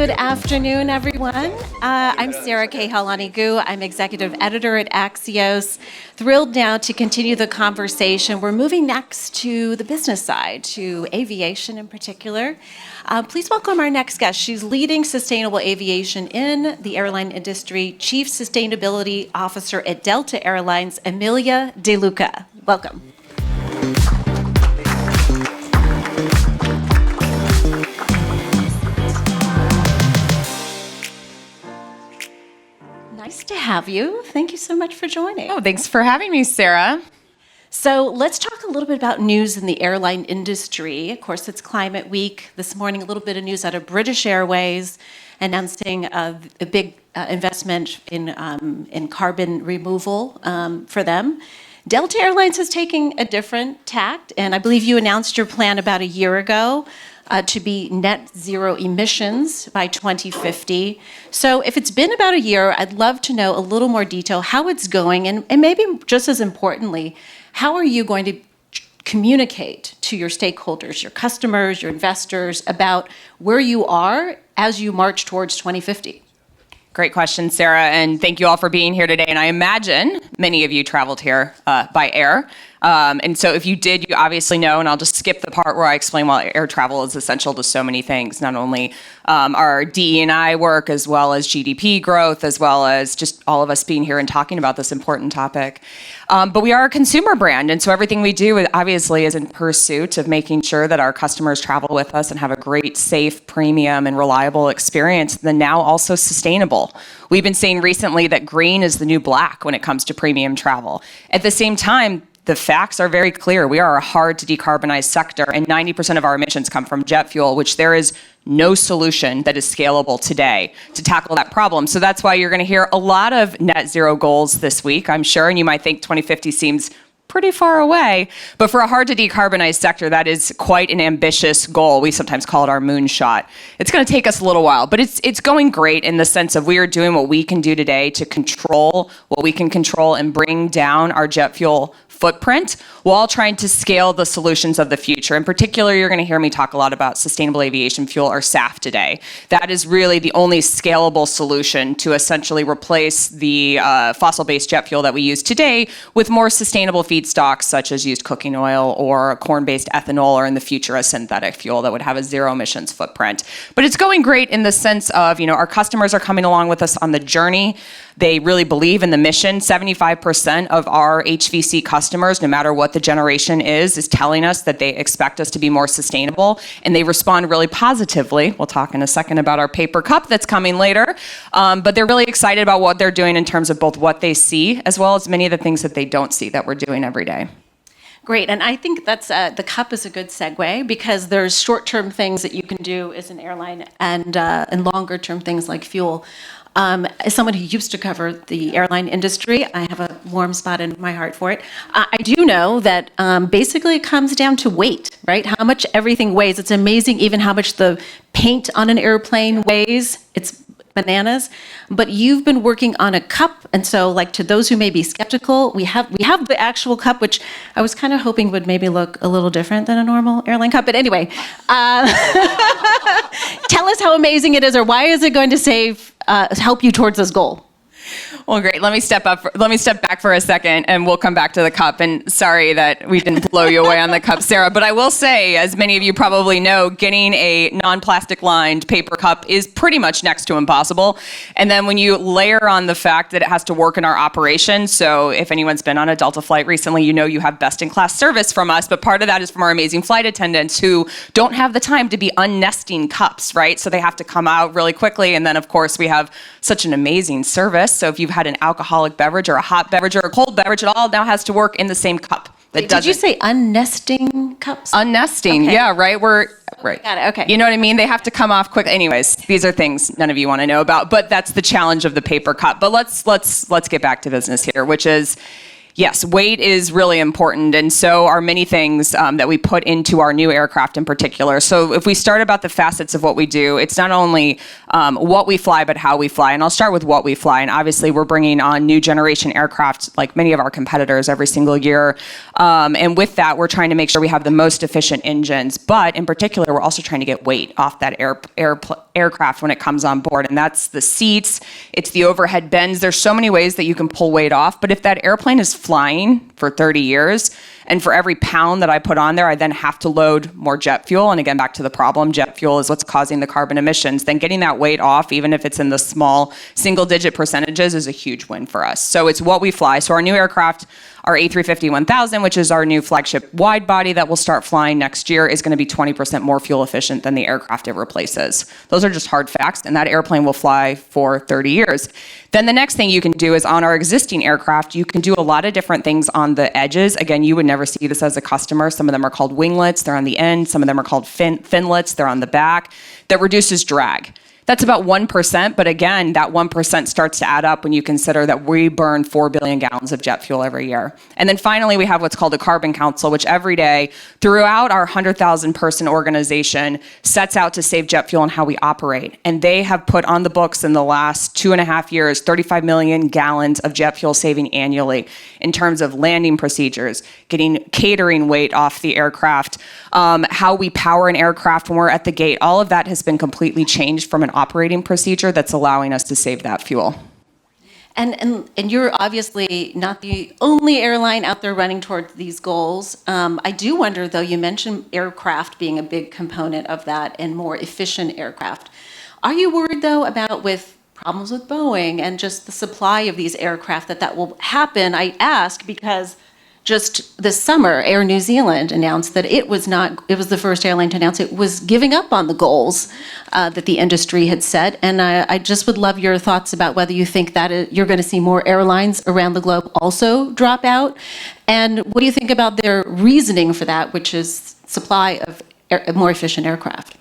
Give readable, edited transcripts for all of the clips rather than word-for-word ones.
Good afternoon, everyone. I'm Sara Kehaulani. I'm executive editor at Axios. Thrilled now to continue the conversation. We're moving next to the business side, to aviation in particular. Please welcome our next guest. She's leading sustainable aviation in the airline industry, Chief Sustainability Officer at Delta Airlines, Amelia DeLuca. Welcome. Nice to have you. Thank you so much for joining. Oh, thanks for having me, Sarah. So let's talk a little bit about news in the airline industry. Of course, it's Climate Week. This morning, a little bit of news out of British Airways announcing a big investment in carbon removal for them. Delta Airlines is taking a different tact, and I believe you announced your plan about a year ago to be net zero emissions by 2050. So if it's been about a year, I'd love to know a little more detail how it's going, and maybe just as importantly, how are you going to communicate to your stakeholders, your customers, your investors, about where you are as you march towards 2050? Great question, Sarah, and thank you all for being here today. And I imagine many of you traveled here by air. And so if you did, you obviously know, and I'll just skip the part where I explain why air travel is essential to so many things, not only our DE&I work, as well as GDP growth, as well as just all of us being here and talking about this important topic. But we are a consumer brand, and so everything we do obviously is in pursuit of making sure that our customers travel with us and have a great, safe, premium, and reliable experience, then now also sustainable. We've been saying recently that green is the new black when it comes to premium travel. At the same time, the facts are very clear. We are a hard to decarbonize sector, and 90% of our emissions come from jet fuel, which there is no solution that is scalable today to tackle that problem. So that's why you're going to hear a lot of net zero goals this week, I'm sure, and you might think 2050 seems pretty far away, but for a hard to decarbonize sector, that is quite an ambitious goal. We sometimes call it our moonshot. It's going to take us a little while, but it's going great in the sense of we are doing what we can do today to control what we can control and bring down our jet fuel footprint while trying to scale the solutions of the future. In particular, you're going to hear me talk a lot about sustainable aviation fuel, or SAF, today. That is really the only scalable solution to essentially replace the fossil-based jet fuel that we use today with more sustainable feedstocks, such as used cooking oil or corn-based ethanol, or in the future, a synthetic fuel that would have a zero emissions footprint. But it's going great in the sense of, our customers are coming along with us on the journey. They really believe in the mission. 75% of our HVC customers, no matter what the generation is telling us that they expect us to be more sustainable, and they respond really positively. We'll talk in a second about our paper cup that's coming later, but they're really excited about what they're doing in terms of both what they see as well as many of the things that they don't see that we're doing every day. Great, and I think that's the cup is a good segue, because there's short-term things that you can do as an airline and longer-term things like fuel. As someone who used to cover the airline industry, I have a warm spot in my heart for it. I do know that basically it comes down to weight, right? How much everything weighs. It's amazing even how much the paint on an airplane weighs. It's bananas. But you've been working on a cup, and so to those who may be skeptical, we have the actual cup, which I was kind of hoping would maybe look a little different than a normal airline cup. But anyway, tell us how amazing it is, or why is it going to help you towards this goal? Well, great. Let me step back for a second, and we'll come back to the cup. And sorry that we didn't blow you away on the cup, Sarah. But I will say, as many of you probably know, getting a non-plastic lined paper cup is pretty much next to impossible. And then when you layer on the fact that it has to work in our operation, so if anyone's been on a Delta flight recently, you have best-in-class service from us. But part of that is from our amazing flight attendants who don't have the time to be unnesting cups, right? So they have to come out really quickly. And then, of course, we have such an amazing service. So if you've had an alcoholic beverage or a hot beverage or a cold beverage, it all now has to work in the same cup. Did you say unnesting cups? Unnesting, okay. Yeah, right. Right. Got it. Okay. You know what I mean? They have to come off quick. Anyways, these are things none of you want to know about, but that's the challenge of the paper cup. But let's get back to business here, which is, yes, weight is really important, and so are many things that we put into our new aircraft in particular. So if we start about the facets of what we do, it's not only what we fly, but how we fly. And I'll start with what we fly. And obviously, we're bringing on new generation aircraft like many of our competitors every single year. And with that, we're trying to make sure we have the most efficient engines. But in particular, we're also trying to get weight off that aircraft when it comes on board. And that's the seats, it's the overhead bins. There's so many ways that you can pull weight off. But if that airplane is flying for 30 years, and for every pound that I put on there, I then have to load more jet fuel. And again, back to the problem, jet fuel is what's causing the carbon emissions. Then getting that weight off, even if it's in the small single-digit percentages, is a huge win for us. So it's what we fly. So our new aircraft, our A350-1000, which is our new flagship wide body that will start flying next year, is going to be 20% more fuel efficient than the aircraft it replaces. Those are just hard facts, and that airplane will fly for 30 years. Then the next thing you can do is on our existing aircraft, you can do a lot of different things on the edges. Again, you would never see this as a customer. Some of them are called winglets, they're on the end. Some of them are called finlets, they're on the back. That reduces drag. That's about 1%, but again, that 1% starts to add up when you consider that we burn 4 billion gallons of jet fuel every year. And then finally, we have what's called a Carbon Council, which every day throughout our 100,000 person organization sets out to save jet fuel and how we operate. And they have put on the books in the last 2.5 years, 35 million gallons of jet fuel saving annually in terms of landing procedures, getting catering weight off the aircraft, how we power an aircraft when we're at the gate. All of that has been completely changed from an operating procedure that's allowing us to save that fuel. And you're obviously not the only airline out there running towards these goals. I do wonder, though, you mentioned aircraft being a big component of that and more efficient aircraft. Are you worried, though, about with problems with Boeing and just the supply of these aircraft that will happen? I ask because just this summer, Air New Zealand announced that it was the first airline to announce it was giving up on the goals that the industry had set. And I just would love your thoughts about whether you think that you're going to see more airlines around the globe also drop out. And what do you think about their reasoning for that, which is supply of more efficient aircraft?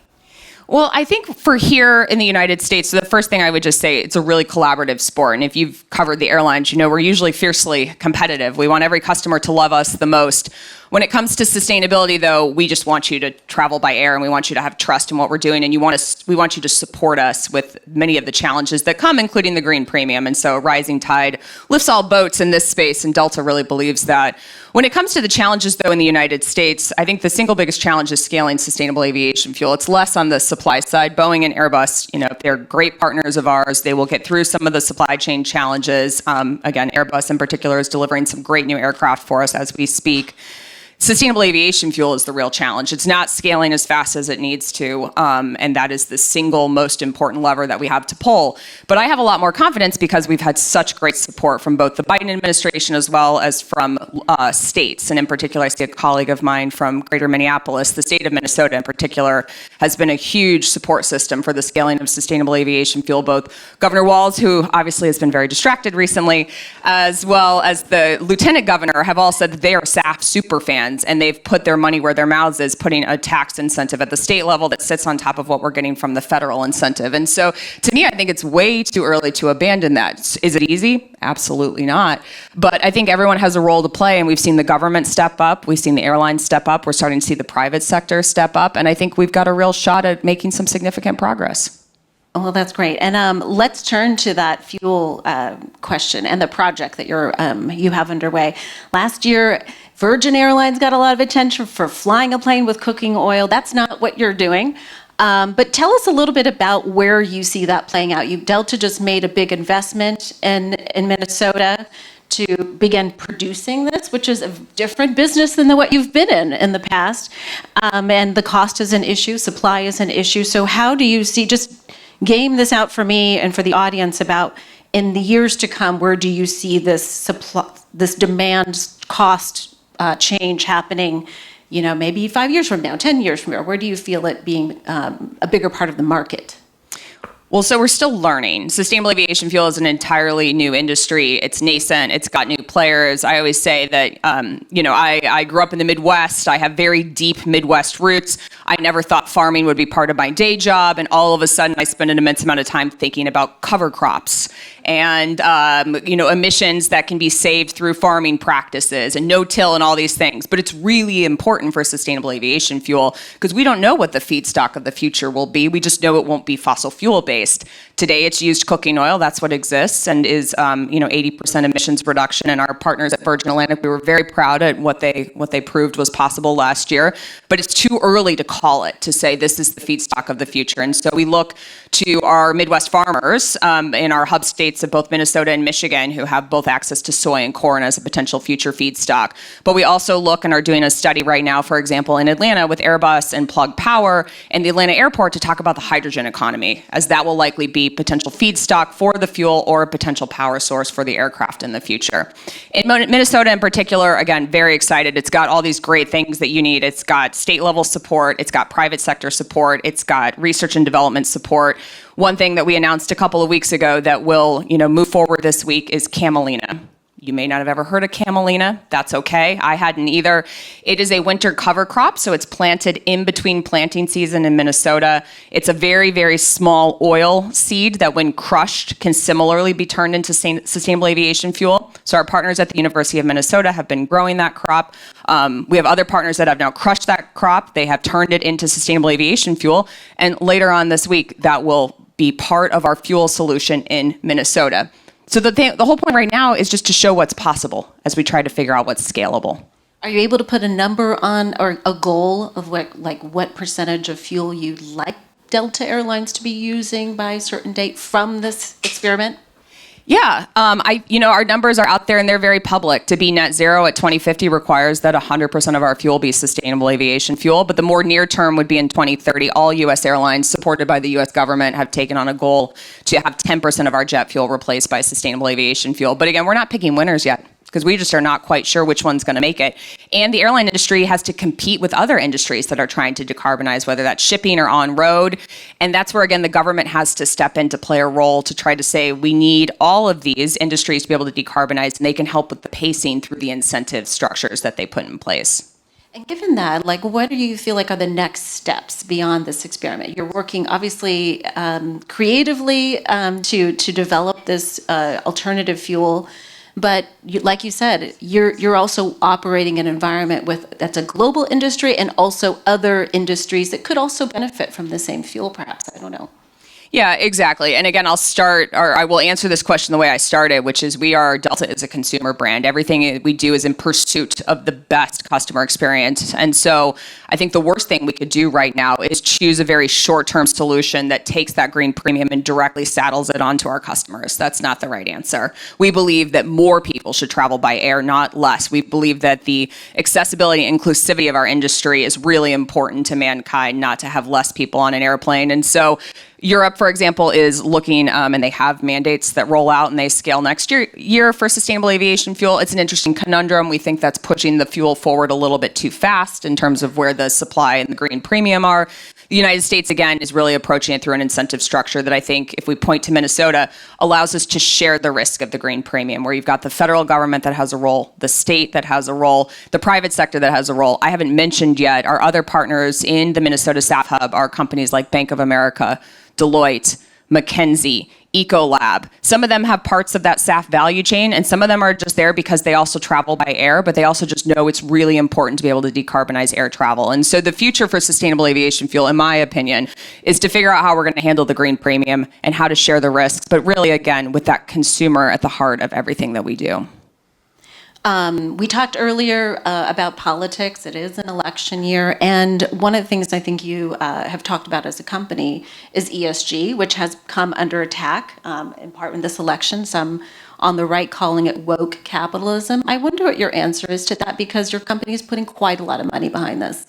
Well, I think for here in the United States, so the first thing I would just say, it's a really collaborative sport. And if you've covered the airlines, you know we're usually fiercely competitive. We want every customer to love us the most. When it comes to sustainability, though, we just want you to travel by air and we want you to have trust in what we're doing. And we want you to support us with many of the challenges that come, including the green premium. And so a rising tide lifts all boats in this space, and Delta really believes that. When it comes to the challenges, though, in the United States, I think the single biggest challenge is scaling sustainable aviation fuel. It's less on the supply side. Boeing and Airbus, they're great partners of ours. They will get through some of the supply chain challenges. Again, Airbus in particular is delivering some great new aircraft for us as we speak. Sustainable aviation fuel is the real challenge. It's not scaling as fast as it needs to, and that is the single most important lever that we have to pull. But I have a lot more confidence because we've had such great support from both the Biden administration as well as from states. And in particular, I see a colleague of mine from Greater Minneapolis, the state of Minnesota in particular, has been a huge support system for the scaling of sustainable aviation fuel. Both Governor Walz, who obviously has been very distracted recently, as well as the Lieutenant Governor have all said that they are SAF super fans. And they've put their money where their mouths is, putting a tax incentive at the state level that sits on top of what we're getting from the federal incentive. And so to me, I think it's way too early to abandon that. Is it easy? Absolutely not. But I think everyone has a role to play, and we've seen the government step up. We've seen the airlines step up. We're starting to see the private sector step up. And I think we've got a real shot at making some significant progress. Well, that's great. And let's turn to that fuel question and the project that you have underway. Last year, Virgin Airlines got a lot of attention for flying a plane with cooking oil. That's not what you're doing. But tell us a little bit about where you see that playing out. Delta just made a big investment in Minnesota to begin producing this, which is a different business than what you've been in the past. And the cost is an issue, supply is an issue. So how do you see, just game this out for me and for the audience about in the years to come, where do you see this demand cost change happening, maybe 5 years from now, 10 years from now? Where do you feel it being a bigger part of the market? Well, so we're still learning. Sustainable aviation fuel is an entirely new industry. It's nascent. It's got new players. I always say that, I grew up in the Midwest. I have very deep Midwest roots. I never thought farming would be part of my day job. And all of a sudden, I spend an immense amount of time thinking about cover crops and, emissions that can be saved through farming practices and no-till and all these things. But it's really important for sustainable aviation fuel because we don't know what the feedstock of the future will be. We just know it won't be fossil fuel-based. based. Today, it's used cooking oil. That's what exists and is 80% emissions reduction. And our partners at Virgin Atlantic, we were very proud at what they proved was possible last year. But it's too early to call it, to say this is the feedstock of the future. And so we look to our Midwest farmers in our hub states of both Minnesota and Michigan, who have both access to soy and corn as a potential future feedstock. But we also look and are doing a study right now, for example, in Atlanta with Airbus and Plug Power and the Atlanta airport to talk about the hydrogen economy, as that will likely be potential feedstock for the fuel or a potential power source for the aircraft in the future. In Minnesota in particular, again, very excited. It's got all these great things that you need. It's got state level support. It's got private sector support. It's got research and development support. One thing that we announced a couple of weeks ago that will, move forward this week is camelina. You may not have ever heard of camelina. That's okay. I hadn't either. It is a winter cover crop, so it's planted in between planting season in Minnesota. It's a very, very small oil seed that when crushed can similarly be turned into sustainable aviation fuel. So our partners at the University of Minnesota have been growing that crop. We have other partners that have now crushed that crop. They have turned it into sustainable aviation fuel. And later on this week, that will be part of our fuel solution in Minnesota. So the whole point right now is just to show what's possible as we try to figure out what's scalable. Are you able to put a number on or a goal of what percentage of fuel you'd like Delta Airlines to be using by a certain date from this experiment? Yeah, our numbers are out there and they're very public. To be net zero at 2050 requires that 100% of our fuel be sustainable aviation fuel. But the more near term would be in 2030. All U.S. airlines supported by the U.S. government have taken on a goal to have 10% of our jet fuel replaced by sustainable aviation fuel. But again, we're not picking winners yet, because we just are not quite sure which one's going to make it. And the airline industry has to compete with other industries that are trying to decarbonize, whether that's shipping or on road. And that's where, again, the government has to step in to play a role to try to say we need all of these industries to be able to decarbonize, and they can help with the pacing through the incentive structures that they put in place. And given that, what do you feel like are the next steps beyond this experiment? You're working obviously creatively to develop this alternative fuel. But like you said, you're also operating an environment that's a global industry and also other industries that could also benefit from the same fuel, perhaps. I don't know. Yeah, exactly. And again, I will answer this question the way I started, which is Delta is a consumer brand. Everything we do is in pursuit of the best customer experience. And so I think the worst thing we could do right now is choose a very short-term solution that takes that green premium and directly saddles it onto our customers. That's not the right answer. We believe that more people should travel by air, not less. We believe that the accessibility and inclusivity of our industry is really important to mankind, not to have less people on an airplane. And so Europe, for example, is looking, and they have mandates that roll out and they scale next year for sustainable aviation fuel. It's an interesting conundrum. We think that's pushing the fuel forward a little bit too fast in terms of where the supply and the green premium are. The United States, again, is really approaching it through an incentive structure that I think, if we point to Minnesota, allows us to share the risk of the green premium, where you've got the federal government that has a role, the state that has a role, the private sector that has a role. I haven't mentioned yet our other partners in the Minnesota SAF Hub are companies like Bank of America, Deloitte, McKinsey, Ecolab. Some of them have parts of that SAF value chain, and some of them are just there because they also travel by air, but they also just know it's really important to be able to decarbonize air travel. And so the future for sustainable aviation fuel, in my opinion, is to figure out how we're going to handle the green premium and how to share the risks, but really, again, with that consumer at the heart of everything that we do. We talked earlier about politics. It is an election year. And one of the things I think you have talked about as a company is ESG, which has come under attack in part in this election, some on the right calling it woke capitalism. I wonder what your answer is to that, because your company is putting quite a lot of money behind this.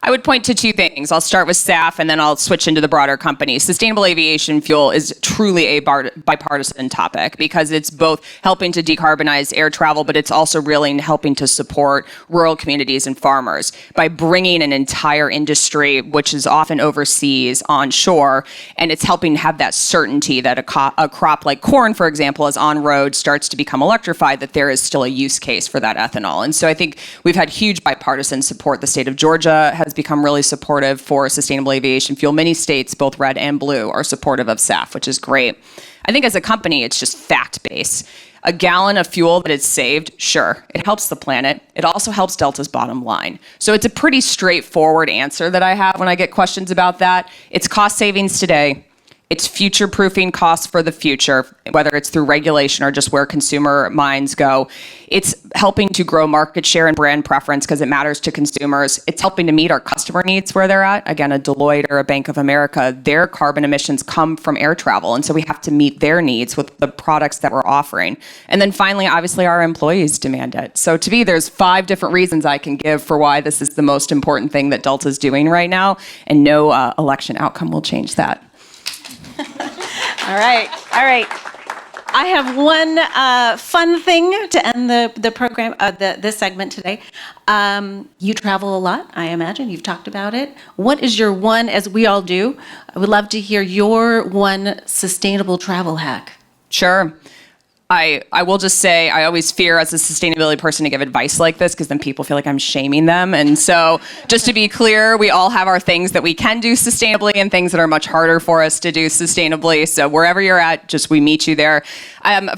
I would point to two things. I'll start with SAF and then I'll switch into the broader company. Sustainable aviation fuel is truly a bipartisan topic because it's both helping to decarbonize air travel, but it's also really helping to support rural communities and farmers by bringing an entire industry, which is often overseas, onshore, and it's helping have that certainty that a crop like corn, for example, as on road starts to become electrified, that there is still a use case for that ethanol. And so I think we've had huge bipartisan support. The state of Georgia has become really supportive for sustainable aviation fuel. Many states, both red and blue, are supportive of SAF, which is great. I think as a company, it's just fact-based. A gallon of fuel that is saved, sure, it helps the planet. It also helps Delta's bottom line. So it's a pretty straightforward answer that I have when I get questions about that. It's cost savings today. It's future-proofing costs for the future, whether it's through regulation or just where consumer minds go. It's helping to grow market share and brand preference because it matters to consumers. It's helping to meet our customer needs where they're at. Again, a Deloitte or a Bank of America, their carbon emissions come from air travel. And so we have to meet their needs with the products that we're offering. And then finally, obviously, our employees demand it. So to me, there's 5 different reasons I can give for why this is the most important thing that Delta's doing right now. And no election outcome will change that. All right. I have one fun thing to end the program, this segment today. You travel a lot, I imagine. You've talked about it. What is your one, as we all do, I would love to hear your one sustainable travel hack. Sure. I will just say I always fear as a sustainability person to give advice like this because then people feel like I'm shaming them. And so just to be clear, we all have our things that we can do sustainably and things that are much harder for us to do sustainably. So wherever you're at, just we meet you there.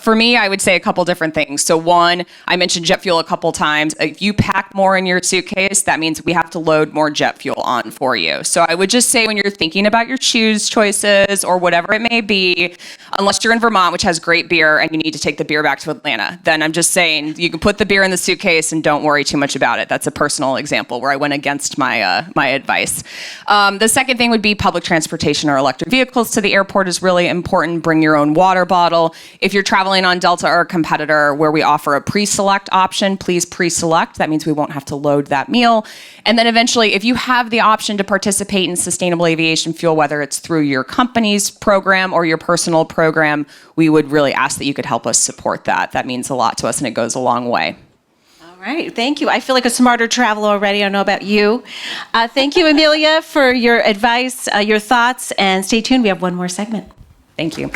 For me, I would say a couple different things. So one, I mentioned jet fuel a couple times. If you pack more in your suitcase, that means we have to load more jet fuel on for you. So I would just say when you're thinking about your shoes choices or whatever it may be, unless you're in Vermont, which has great beer and you need to take the beer back to Atlanta, then I'm just saying you can put the beer in the suitcase and don't worry too much about it. That's a personal example where I went against my my advice. The second thing would be public transportation or electric vehicles to the airport is really important. Bring your own water bottle. If you're traveling on Delta or a competitor where we offer a pre-select option, please pre-select. That means we won't have to load that meal. And then eventually, if you have the option to participate in sustainable aviation fuel, whether it's through your company's program or your personal program, we would really ask that you could help us support that. That means a lot to us and it goes a long way. All right, thank you. I feel like a smarter traveler already. I don't know about you. Thank you, Amelia, for your advice, your thoughts, and stay tuned. We have one more segment. Thank you.